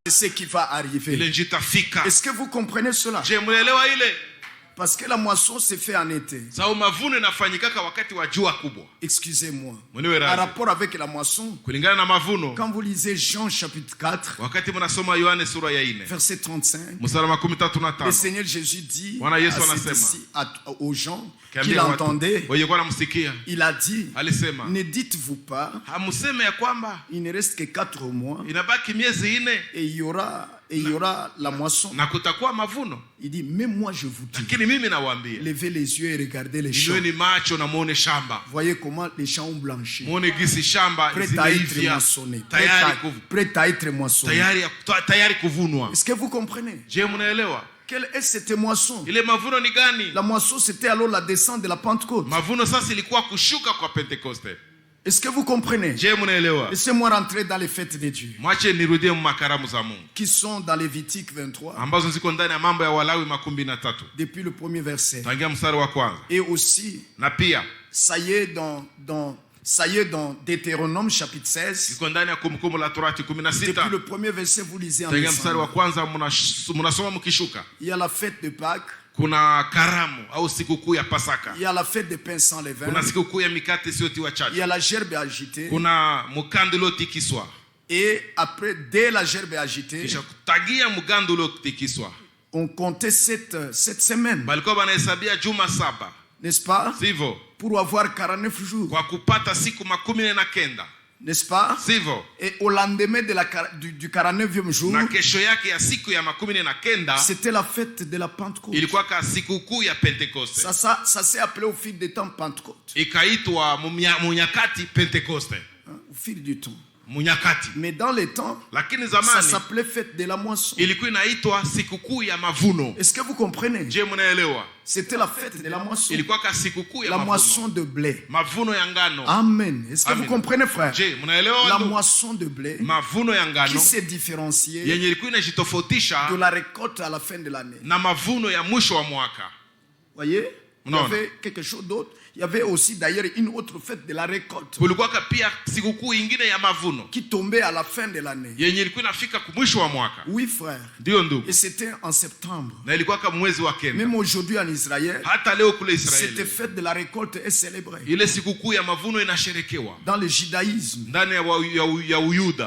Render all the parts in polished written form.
c'est ce qui va arriver. Est-ce que vous comprenez cela? Parce que la moisson se fait en été. Excusez-moi. En rapport avec la moisson, quand vous lisez Jean chapitre 4, verset 35, le Seigneur Jésus dit aux gens qui l'entendaient, il a dit, ne dites-vous pas, il ne reste que 4 mois et il y aura la moisson. Il dit, mais moi je vous dis, levez les yeux et regardez les champs. Voyez comment les champs ont blanchi, prêt à être moissonné, prêt à être moissonné. Est-ce que vous comprenez? Quelle est cette moisson? La moisson, c'était alors la descente de la Pentecôte. Est-ce que vous comprenez? Laissez-moi rentrer dans les fêtes de Dieu qui sont dans Lévitique 23 depuis le premier verset. Et aussi, ça y est dans Deutéronome chapitre 16. Depuis le premier verset, vous lisez en décembre. Il y a la fête de Pâques. Kuna karamu au sikukuu ya Pasaka. Il y a la fête des pains sans levain. Kuna sikukuu ya mikate isiyotiwa chachu. Il y a la gerbe agitée. Kuna mkando uliotikiswa. Et après, dès la gerbe agitée, kisha kutagia mkando uliotikiswa, on comptait cette semaine. Balikuwa banahesabia juma 7. N'est-ce pas? Sivyo. Pour avoir 49 jours. Kwa kupata siku 49. N'est-ce pas? Sivyo. Et au lendemain du 49e jour, na kesho yake ya siku ya 49, c'était la fête de la Pentecôte. Ilikuwa ka sikukuu ya Pentecoste. Ça s'est appelé au fil du temps Pentecôte. Ikaitwa munyakati Pentecoste. Au fil du temps. Munyakati. Mais dans les temps, ça s'appelait fête de la moisson. Ilikuwa inaitwa sikukuu ya mavuno. Est-ce que vous comprenez? Je munaelewa? C'était la fête de la moisson. Ilikuwa ka sikukuu ya la moisson de blé. Mavuno ya ngano. Amen. Est-ce que vous comprenez, frère? Je munaelewa? La moisson de blé. Mavuno ya ngano. Qui s'est différenciée yenye ilikuwa inajitofautisha de la récolte à la fin de l'année. Na mavuno ya mwisho wa mwaka. Voyez? Il y avait quelque chose d'autre. Il y avait aussi d'ailleurs une autre fête de la récolte qui tombait à la fin de l'année. Oui, frère. Et c'était en septembre. Même aujourd'hui en Israël, cette fête de la récolte est célébrée. Dans le judaïsme.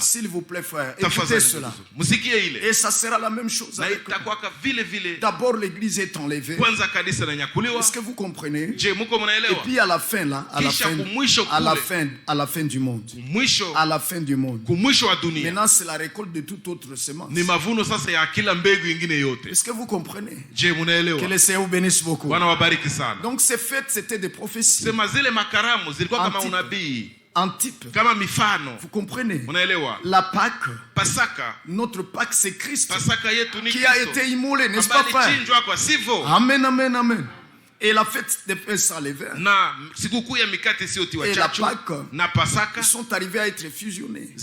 S'il vous plaît, frère, écoutez cela. Et ça sera la même chose avec nous. D'abord, l'église est enlevée. Est-ce que vous comprenez? Et puis à la fin là, à la fin du monde. À la fin du monde. Maintenant c'est la récolte de toute autre semence. Est-ce que vous comprenez? Que le Seigneur vous bénisse beaucoup. Donc ces fêtes c'était des prophéties. En type. Vous comprenez? La Pâque. Notre Pâque c'est Christ qui a été immolé, n'est-ce pas, frère? Amen, amen, amen. Et la fête des pains sans levain et la Pâque, ils sont arrivés à être fusionnés.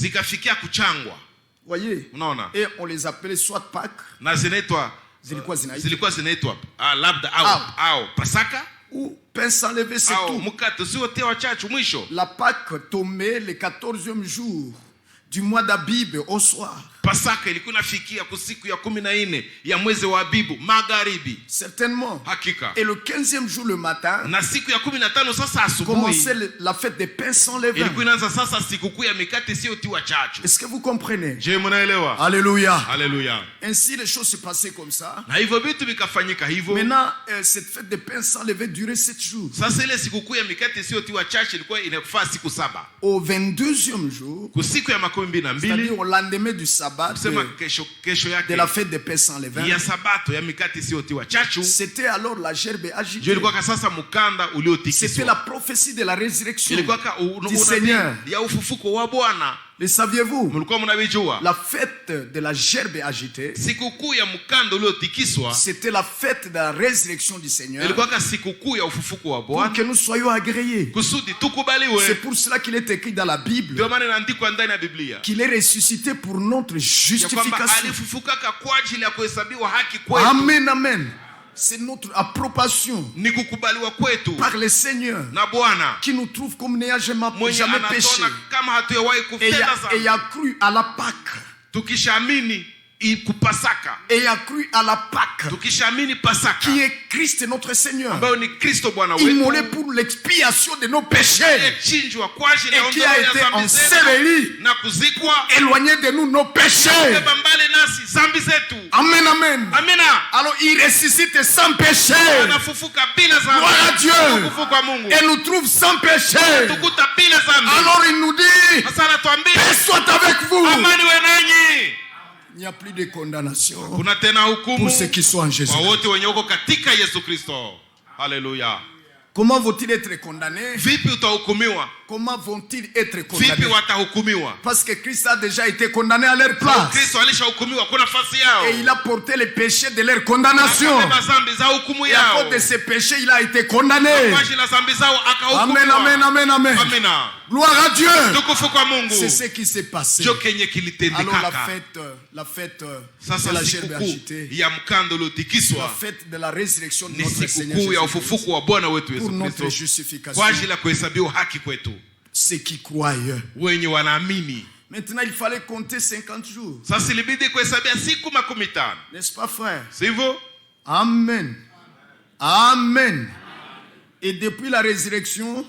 Voyez? Et on les appelait soit Pâques, ou pain sans levain, c'est tout. La Pâque tombait le 14e jour du mois d'Abib au soir. Pasaka ilikuwa inafikia kusiku ya 14 ya mwezi wa Abibu magharibi. Certainement. Hakika. Et le 15e jour le matin, na siku ya 15 sasa asubuhi, commençait la fête des pains sans levain. Ilikuwa inaanza sasa sikukuu ya mikate isiyotiwa chachu. Est-ce que vous comprenez? Je mnaelewa? Alléluia. Alléluia. Ainsi les choses se passaient comme ça. Na hivyo vitu vikafanyika hivyo. Maintenant cette fête des pains sans levain durait 7 jours. Sasa ile sikukuu ya mikate isiyotiwa chachu ilikuwa inafaa siku 7. Au 22e jour, kusiku ya 12, c'est-à-dire au lendemain du sabbat de la fête des pains sans levain, c'était alors la gerbe agitée. C'était la prophétie de la résurrection du Seigneur. Le saviez-vous? La fête de la gerbe agitée, c'était la fête de la résurrection du Seigneur, pour que nous soyons agréés. C'est pour cela qu'il est écrit dans la Bible qu'il est ressuscité pour notre justification. Amen, amen. C'est notre approbation par le Seigneur qui nous trouve comme n'ayant jamais péché et a cru à la Pâque. tukishaamini et a cru à la Pâque qui est Christ notre Seigneur, immolé pour l'expiation de nos péchés et qui a été enseveli, éloigné de nous nos péchés. Amen, amen. Alors il ressuscite sans péché. Gloire à Dieu. Et nous trouve sans péché. Alors il nous dit, paix soit avec vous. Il n'y a plus de condamnation pour ceux qui sont en Jésus. Alléluia. Comment vont-ils être condamnés? Comment vont-ils être condamnés? Parce que Christ a déjà été condamné à leur place. Et il a porté les péchés de leur condamnation. Et à cause de ces péchés, il a été condamné. Amen, amen, amen, amen. Gloire à Dieu. C'est ce qui s'est passé. Alors la fête de la gerbe agitée, la fête de la résurrection de notre Seigneur Jésus, pour notre justification. Ceux qui croient. Maintenant, il fallait compter 50 jours. N'est-ce pas, frère? Amen. Amen. Et depuis la résurrection,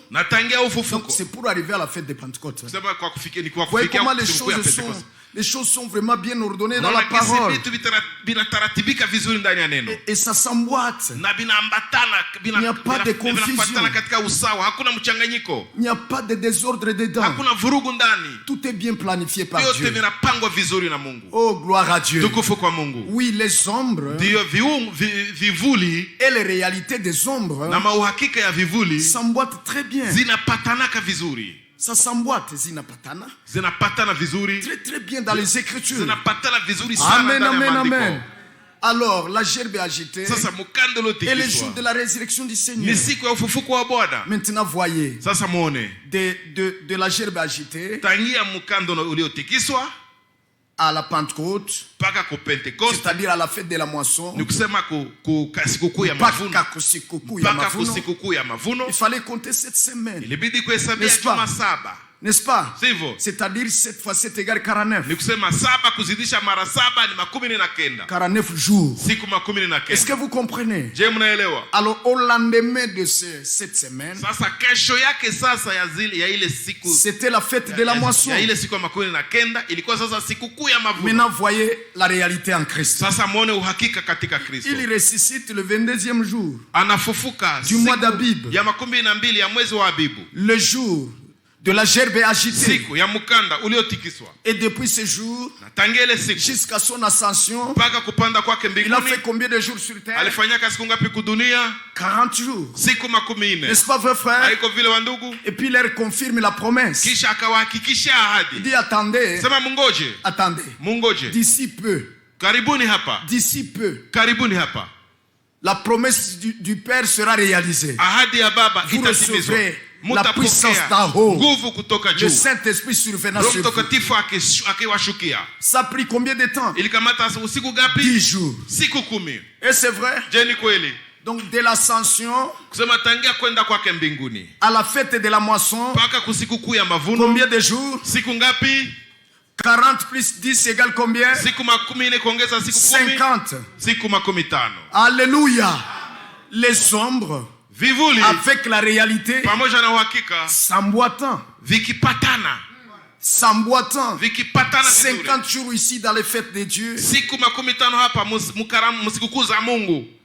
c'est pour arriver à la fête de Pentecôte. Vous voyez comment les choses sont vraiment bien ordonnées dans la parole. Et ça s'emboîte. Il n'y a pas de confusion. Il n'y a pas de désordre dedans. Tout est bien planifié par Dieu. Oh, gloire à Dieu. Oui, les ombres et les réalités des ombres s'emboîtent très bien. Ça s'emboîte, zinapatana. Très très bien dans les Écritures. Amen, amen, amen. Alors, la gerbe agitée et le jour de la résurrection du Seigneur. Maintenant, voyez, de la gerbe agitée à la Pentecôte, c'est-à-dire à la fête de la moisson, il fallait compter 7 semaines. N'est-ce pas? C'est-à-dire 7 fois 7 égale 49. 49 jours. Est-ce que vous comprenez? Alors au lendemain de cette semaine, c'était la fête de la moisson. Maintenant voyez la réalité en Christ. Il ressuscite le 22e jour du mois d'Abib, le jour de la gerbe agitée. Et depuis ce jour jusqu'à son ascension, il a fait combien de jours sur terre? 40 jours. N'est-ce pas, vrai frère? Et puis il leur confirme la promesse. Il dit attendez, d'ici peu, la promesse du Père sera réalisée. Vous recevrez la puissance d'en haut, le Saint-Esprit survenant sur vous. Ça a pris combien de temps? 10 jours. Et c'est vrai? Donc de l'ascension à la fête de la moisson, combien de jours? 40 plus 10 égale combien? 50. Alléluia. Les ombres avec la réalité s'emboîtant. 50 jours ici dans les fêtes de Dieu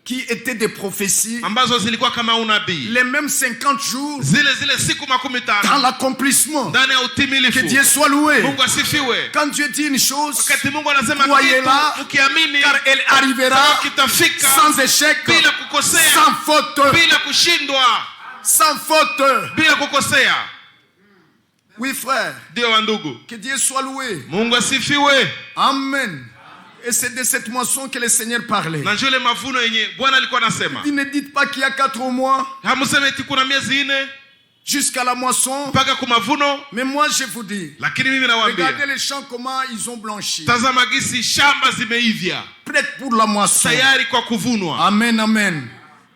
qui étaient des prophéties, les mêmes 50 jours dans l'accomplissement. Que Dieu soit loué. Quand Dieu dit une chose, croyez-la, car elle arrivera sans échec, sans faute. Sans faute. Oui, frère. Que Dieu soit loué. Amen. Et c'est de cette moisson que le Seigneur parlait. Il ne dites pas qu'il y a 4 mois jusqu'à la moisson. Mais moi je vous dis, regardez les champs comment ils ont blanchi. Prêtes pour la moisson. Amen, amen.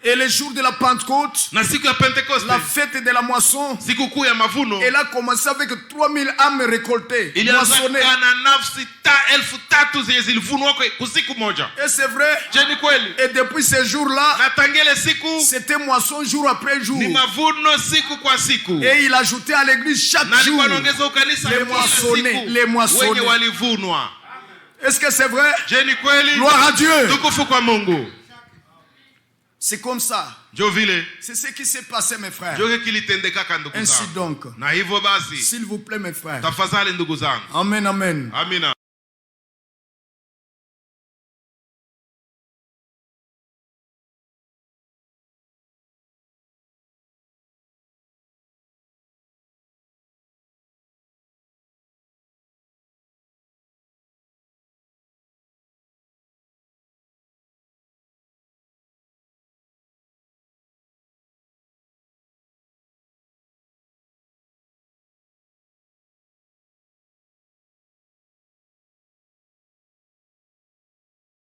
Et le jour de la Pentecôte, na siku ya Pentecoste, la fête de la moisson, sikukuu ya mavuno, elle a commencé avec 3000 âmes récoltées, moissonnées. Na nafsi 3000 zenye zilivunwa kwa siku moja. Et c'est vrai. Je ni kweli. Et depuis ce jour-là, na tangele siku, c'était moisson jour après jour. Ni mavuno siku kwa siku. Et il ajoutait à l'église chaque jour les moissonnés, les moissonnés. Wenye walivunwa. Est-ce que c'est vrai? Je ni kweli. Gloire à Dieu. Tukufu kwa Mungu. C'est comme ça. C'est ce qui s'est passé, mes frères. Ainsi donc, s'il vous plaît, mes frères. Amen, amen. Amina.